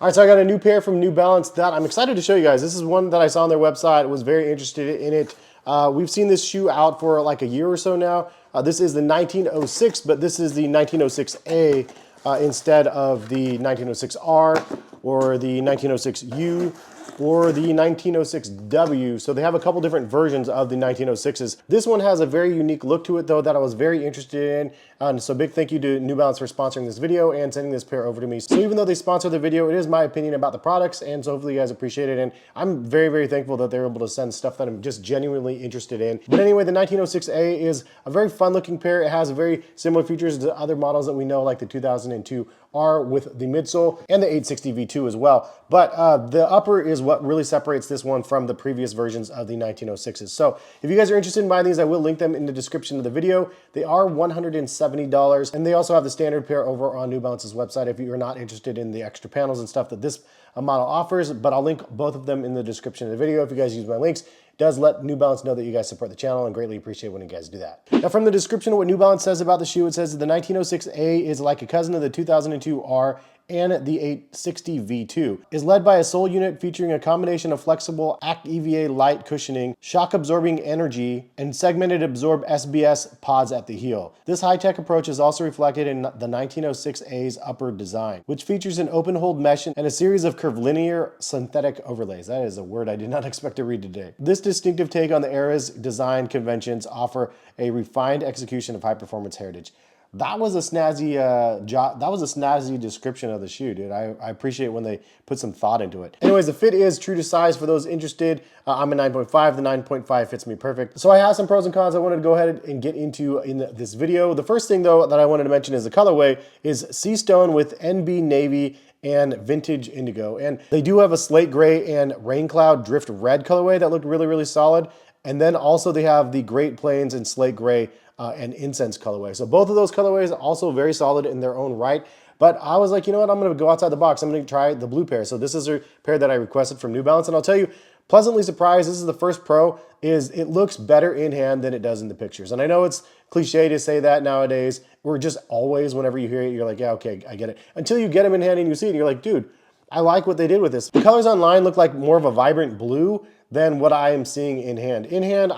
All right, so I got a new pair from New Balance that I'm excited to show you guys. This is one that I saw on their website, was very interested in it. We've seen this shoe out for like a year or so now. This is the 1906, but this is the 1906A instead of the 1906R or the 1906U or the 1906W. So they have a couple different versions of the 1906s. This one has a very unique look to it though that I was very interested in. And so big thank you to New Balance for sponsoring this video and sending this pair over to me. So even though they sponsor the video, it is my opinion about the products, and so hopefully you guys appreciate it. And I'm very, very thankful that they're able to send stuff that I'm just genuinely interested in. But anyway, the 1906A is a very fun looking pair. It has very similar features to other models that we know, like the 2002 R with the midsole and the 860 V2 as well. But the upper is what really separates this one from the previous versions of the 1906s. So if you guys are interested in buying these, I will link them in the description of the video. They are $170, and they also have the standard pair over on New Balance's website if you're not interested in the extra panels and stuff that this model offers. But I'll link both of them in the description of the video if you guys use my links. Does let New Balance know that you guys support the channel, and greatly appreciate when you guys do that. Now from the description of what New Balance says about the shoe, it says that the 1906A is like a cousin of the 2002 R and the 860 V2, is led by a sole unit featuring a combination of flexible ACTEVA LITE cushioning, shock absorbing N-ergy, and segmented ABZORB SBS pods at the heel. This high-tech approach is also reflected in the 1906A's upper design, which features an open hold mesh and a series of curvilinear synthetic overlays. That is a word I did not expect to read today. This distinctive take on the era's design conventions offer a refined execution of high-performance heritage. That was a snazzy description of the shoe, dude. I appreciate when they put some thought into it. Anyways, the fit is true to size for those interested. I'm a 9.5. The 9.5 fits me perfect. So I have some pros and cons I wanted to go ahead and get into in this video. The first thing though that I wanted to mention is the colorway is Sea Stone with NB Navy and Vintage Indigo. And they do have a slate gray and rain cloud drift red colorway that looked really, really solid. And then also they have the Great Plains and slate gray and incense colorway. So both of those colorways are also very solid in their own right. But I was like, you know what, I'm gonna go outside the box. I'm gonna try the blue pair. So this is a pair that I requested from New Balance, and I'll tell you, pleasantly surprised, this is the first pro, is it looks better in hand than it does in the pictures. And I know it's cliche to say that nowadays, or just always whenever you hear it, you're like, yeah, okay, I get it. Until you get them in hand and you see it, and you're like, dude, I like what they did with this. The colors online look like more of a vibrant blue than what I am seeing in hand. In hand,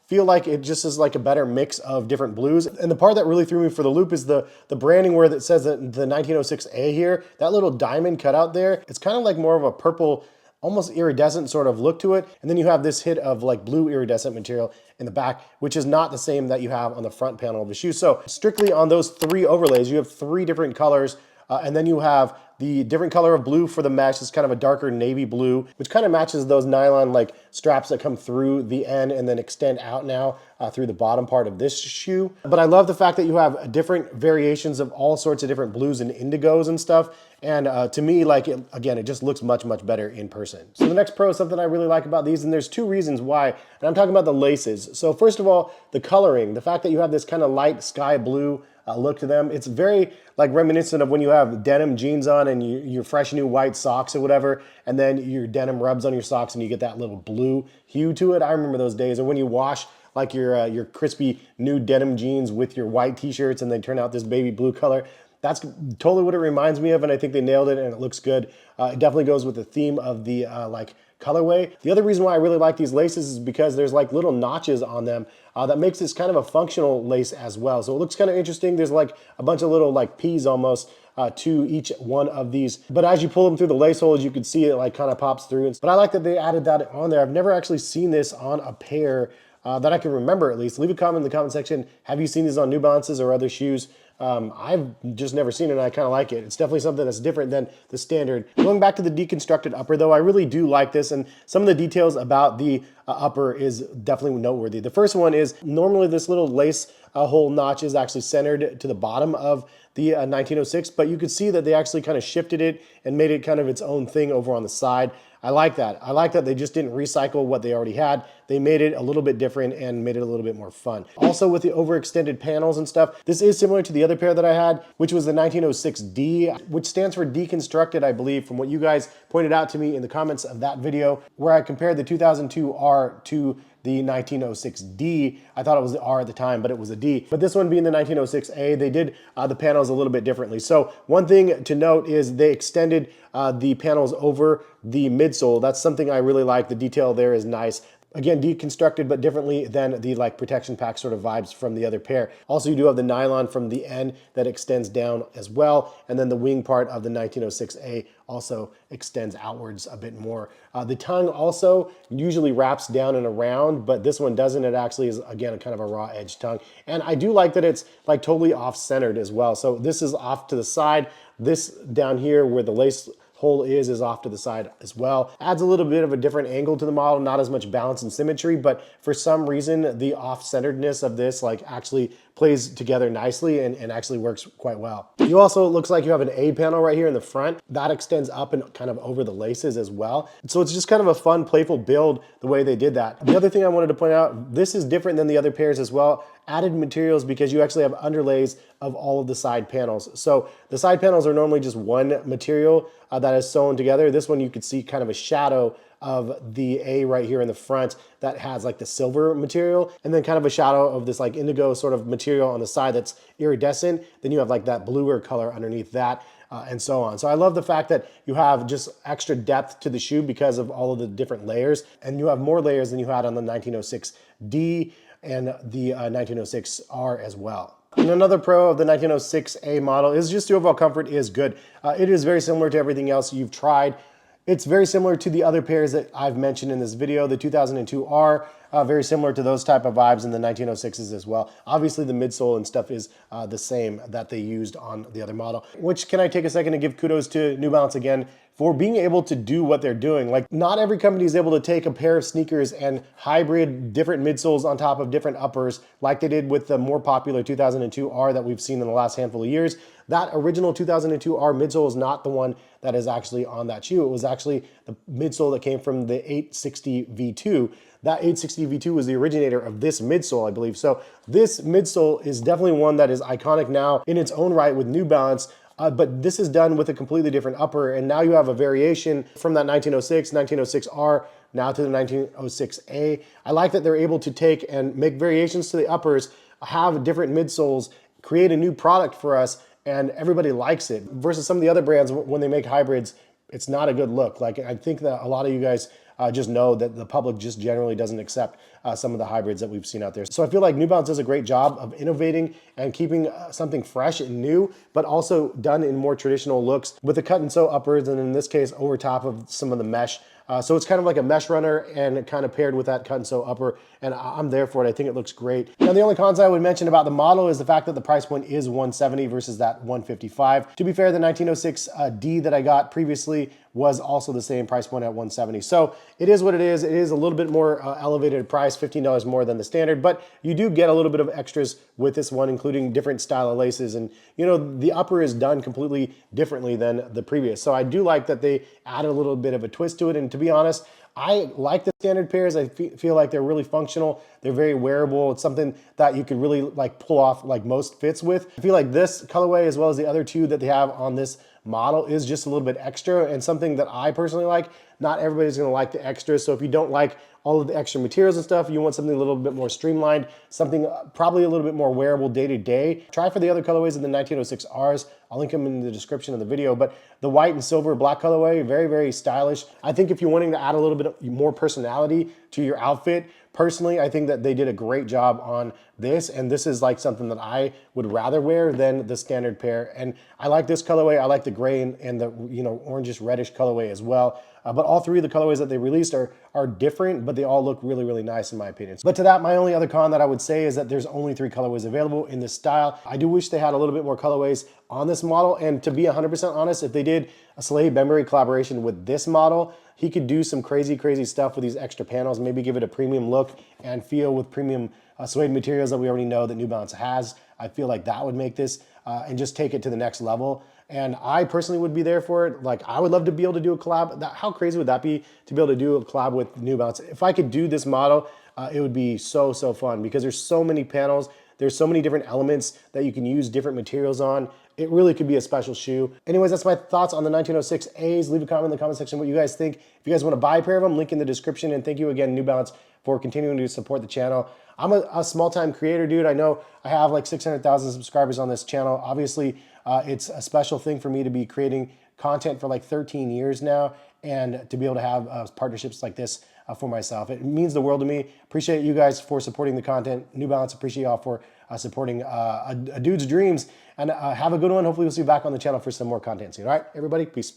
feel like it just is like a better mix of different blues. And the part that really threw me for the loop is the branding where it says that the 1906A here, that little diamond cutout there, it's kind of like more of a purple, almost iridescent sort of look to it. And then you have this hit of like blue iridescent material in the back, which is not the same that you have on the front panel of the shoe. So strictly on those three overlays, you have three different colors. And then you have the different color of blue for the mesh. It's kind of a darker navy blue, which kind of matches those nylon like straps that come through the end and then extend out now through the bottom part of this shoe. But I love the fact that you have different variations of all sorts of different blues and indigos and stuff. And to me, like, again, it just looks much, much better in person. So the next pro is something I really like about these, and there's two reasons why. And I'm talking about the laces. So first of all, the coloring, the fact that you have this kind of light sky blue look to them. It's very like reminiscent of when you have denim jeans on and your fresh new white socks or whatever, and then your denim rubs on your socks and you get that little blue hue to it. I remember those days. Or when you wash like your crispy new denim jeans with your white t-shirts and they turn out this baby blue color. That's totally what it reminds me of, and I think they nailed it and it looks good. It definitely goes with the theme of the like colorway. The other reason why I really like these laces is because there's like little notches on them that makes this kind of a functional lace as well. So it looks kind of interesting. There's like a bunch of little like P's almost to each one of these. But as you pull them through the lace holes, you can see it like kind of pops through. But I like that they added that on there. I've never actually seen this on a pair that I can remember at least. Leave a comment in the comment section. Have you seen these on New Balances or other shoes? I've just never seen it and I kind of like it. It's definitely something that's different than the standard. Going back to the deconstructed upper though, I really do like this, and some of the details about the upper is definitely noteworthy. The first one is normally this little lace hole notch is actually centered to the bottom of the 1906, but you could see that they actually kind of shifted it and made it kind of its own thing over on the side. I like that. I like that they just didn't recycle what they already had. They made it a little bit different and made it a little bit more fun. Also with the overextended panels and stuff, this is similar to the other pair that I had, which was the 1906D, which stands for Deconstructed, I believe, from what you guys pointed out to me in the comments of that video, where I compared the 2002R to the 1906D. I thought it was the R at the time, but it was a D. But this one being the 1906A, they did the panels a little bit differently. So one thing to note is they extended the panels over the midsole. That's something I really like. The detail there is nice. Again, deconstructed, but differently than the like protection pack sort of vibes from the other pair. Also, you do have the nylon from the end that extends down as well. And then the wing part of the 1906A also extends outwards a bit more. The tongue also usually wraps down and around, but this one doesn't. It actually is, again, kind of a raw edge tongue. And I do like that it's like totally off-centered as well. So this is off to the side. This down here where the lace hole is off to the side as well. Adds a little bit of a different angle to the model, not as much balance and symmetry, but for some reason, the off-centeredness of this like actually plays together nicely and actually works quite well. You also, it looks like you have an A panel right here in the front. That extends up and kind of over the laces as well. So it's just kind of a fun, playful build the way they did that. The other thing I wanted to point out, this is different than the other pairs as well. Added materials because you actually have underlays of all of the side panels. So the side panels are normally just one material that is sewn together. This one you could see kind of a shadow of the A right here in the front that has like the silver material, and then kind of a shadow of this like indigo sort of material on the side that's iridescent. Then you have like that bluer color underneath that. And so on. So I love the fact that you have just extra depth to the shoe because of all of the different layers, and you have more layers than you had on the 1906D and the 1906R as well. And another pro of the 1906A model is just the overall comfort is good. It is very similar to everything else you've tried. It's very similar to the other pairs that I've mentioned in this video. The 2002R, very similar to those type of vibes in the 1906s as well. Obviously the midsole and stuff is the same that they used on the other model. Which, can I take a second to give kudos to New Balance again for being able to do what they're doing. Like, not every company is able to take a pair of sneakers and hybrid different midsoles on top of different uppers like they did with the more popular 2002R that we've seen in the last handful of years. That original 2002R midsole is not the one that is actually on that shoe. It was actually the midsole that came from the 860 V2. That 860 V2 was the originator of this midsole, I believe. So this midsole is definitely one that is iconic now in its own right with New Balance. But this is done with a completely different upper, and now you have a variation from that 1906, 1906R, now to the 1906A. I like that they're able to take and make variations to the uppers, have different midsoles, create a new product for us, and everybody likes it. Versus some of the other brands, when they make hybrids, it's not a good look. Like, I think that a lot of you guys just know that the public just generally doesn't accept some of the hybrids that we've seen out there. So I feel like New Balance does a great job of innovating and keeping something fresh and new, but also done in more traditional looks with the cut and sew uppers, and in this case over top of some of the mesh. So it's kind of like a mesh runner and kind of paired with that cut and sew upper, and I'm there for it. I think it looks great. Now, the only cons I would mention about the model is the fact that the price point is $170 versus that $155. To be fair, the 1906D that I got previously was also the same price point at $170. So it is what it is. It is a little bit more elevated price, $15 more than the standard, but you do get a little bit of extras with this one, including different style of laces. And you know, the upper is done completely differently than the previous. So I do like that they added a little bit of a twist to it. And to be honest, I like the standard pairs. I feel like they're really functional. They're very wearable. It's something that you could really like pull off like most fits with. I feel like this colorway, as well as the other two that they have on this model, is just a little bit extra and something that I personally like. Not everybody's gonna like the extras. So if you don't like all of the extra materials and stuff, you want something a little bit more streamlined, something probably a little bit more wearable day to day, try for the other colorways of the 1906Rs. I'll link them in the description of the video, but the white and silver black colorway, very, very stylish. I think if you're wanting to add a little bit more personality to your outfit, personally, I think that they did a great job on this, and this is like something that I would rather wear than the standard pair. And I like this colorway. I like the gray and the, you know, orangish reddish colorway as well. But all three of the colorways that they released are different, but they all look really, really nice in my opinion. But to that, my only other con that I would say is that there's only 3 colorways available in this style. I do wish they had a little bit more colorways on this model, and to be 100% honest, if they did a Slade Bembury collaboration with this model, he could do some crazy, crazy stuff with these extra panels, maybe give it a premium look and feel with premium suede materials that we already know that New Balance has. I feel like that would make this and just take it to the next level. And I personally would be there for it. Like, I would love to be able to do a collab. How crazy would that be to be able to do a collab with New Balance? If I could do this model, it would be so, so fun because there's so many panels There's so many different elements that you can use different materials on. It really could be a special shoe. Anyways, that's my thoughts on the 1906 A's. Leave a comment in the comment section what you guys think. If you guys want to buy a pair of them, link in the description. And thank you again, New Balance, for continuing to support the channel. I'm a small-time creator, dude. I know I have like 600,000 subscribers on this channel. Obviously, it's a special thing for me to be creating content for like 13 years now, and to be able to have partnerships like this for myself. It means the world to me. Appreciate you guys for supporting the content. New Balance, appreciate y'all for supporting a dude's dreams. And have a good one. Hopefully we'll see you back on the channel for some more content soon. All right, everybody, peace.